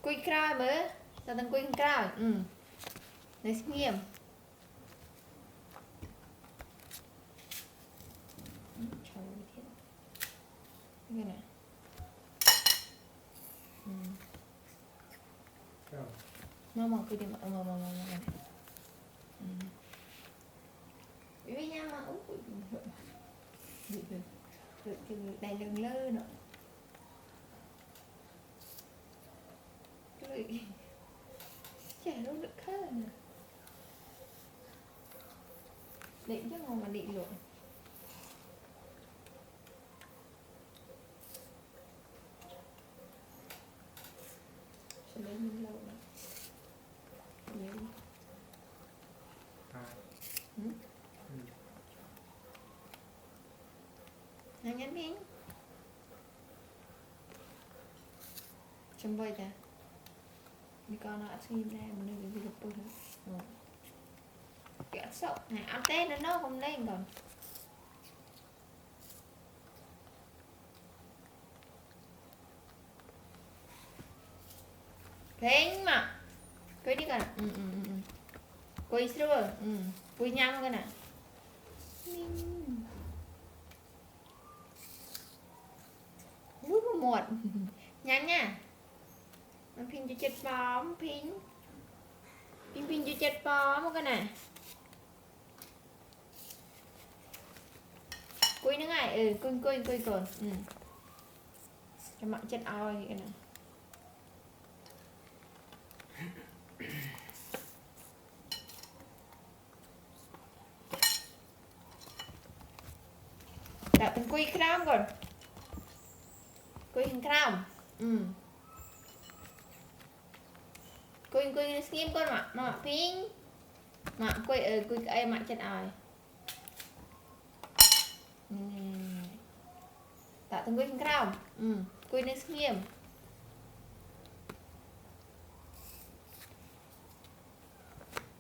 Cùi kroi mới sao thằng cùi kroi lấy nghiêm trời ơi thiết cái này mà cứ đi mà này với nhau mà được đầy lưng lơ nữa chả đâu được khác là nè định chứ không mà định luôn sẽ lấy mình lâu nữa nhiều nó nhắn miếng chấm vơi ra đi con nó xin ra mà nơi cái gặp tôi kẹo sậu này ăn tết nó không lên còn thế mà cái đi cả quay chưa quay nhang cái này một nhang nha pin cho chết bóng pin cho chết bóng cái này quay nữa ngay quay còn cho mạng chết oi cái này đặt từng quay cram còn quay hình cram quay skim con mà pin mà quay ai mạng chân oi tạo từng quay hình cram quay lên skim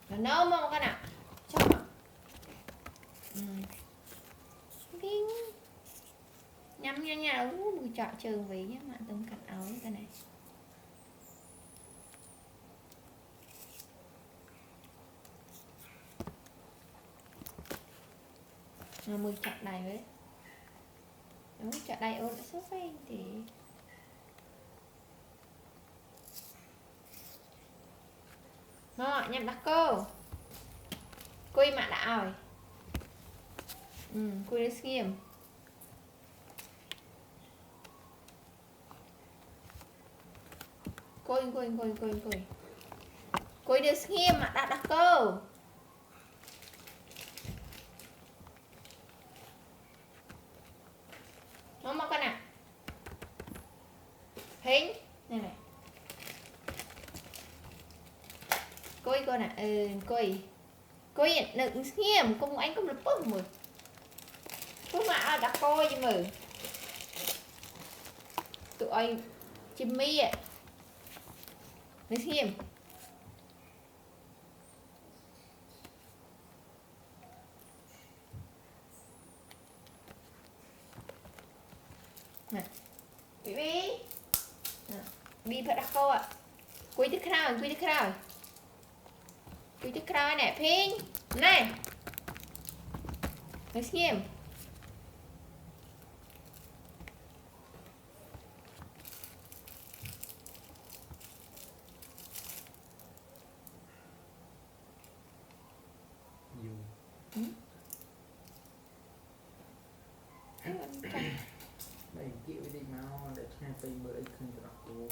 nó mà cái nào cho pin nhắm nha mùi trọ trường với nhá mạng tấm cắt áo cái này mùi chặt này với đúng chặt đây ôn số phê thì nhằm đặt cô quay mà đã rồi quay lên skim quay được skim mà đặt cô nó mà con nào hình này này coi con ạ coi đừng nghiêm cùng anh cũng được bớt mười cứ mà đã coi chứ mừ tụi anh chim mi ạ đừng nghiêm này bi phải đặt câu ạ quý tiếp theo này pin này đừng nghiêm đây chịu đi mau để xem phim bữa không được cô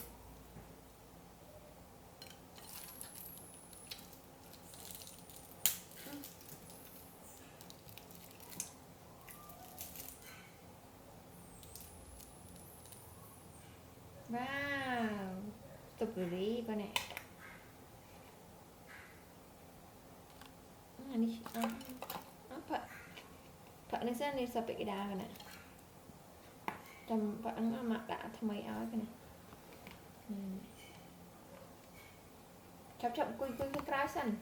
wow tục gửi đi con này đi phận nó sẽ đi sập cái đá cái này trầm phận nó mặc đã thầm mấy áo cái này chậm quay cái trái xanh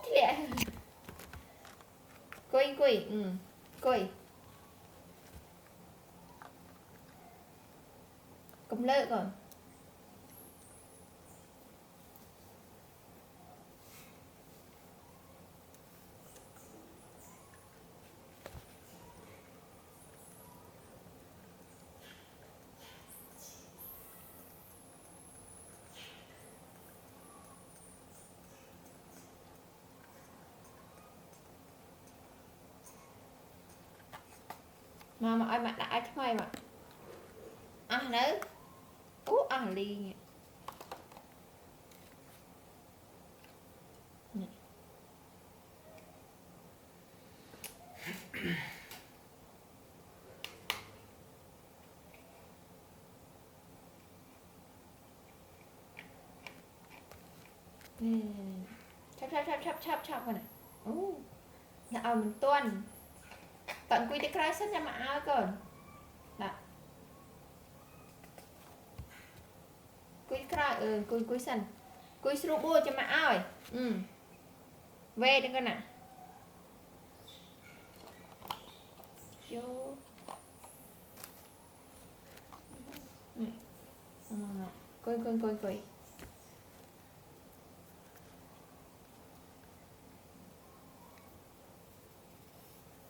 thì lẹ quay cầm lợi còn mà ai mà đại thay mà nữa ly chắp này là mình tuần tận quy tắc ra sách ra mà ao còn đó quy ra quy sân quy sưu bua cho mà ao về đi con nè vô coi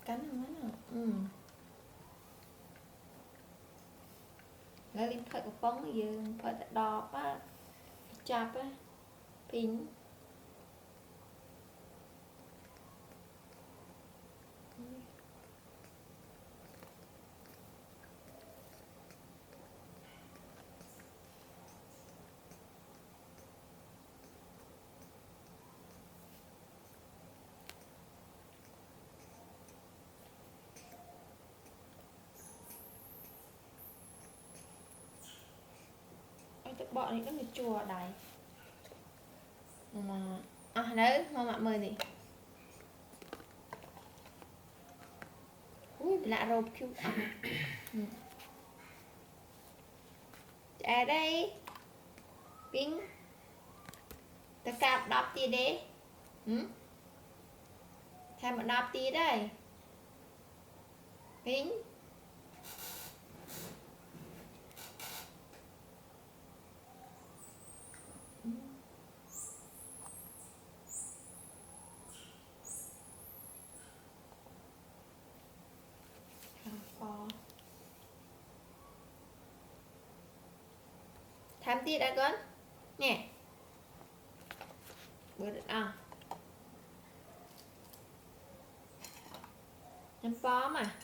cắn nóแล้วลิ้นเผยกระป๋องยืนเผยแต่ดอกว่าจับพิงbọn này nó bị chùa đầy mà đấy mà mọi người thì lạ rồi kêu đây pin ta cạp đọc tí đấy thêm một đọc tí đây pin tham tiết đã con nè bữa nhắm phó mà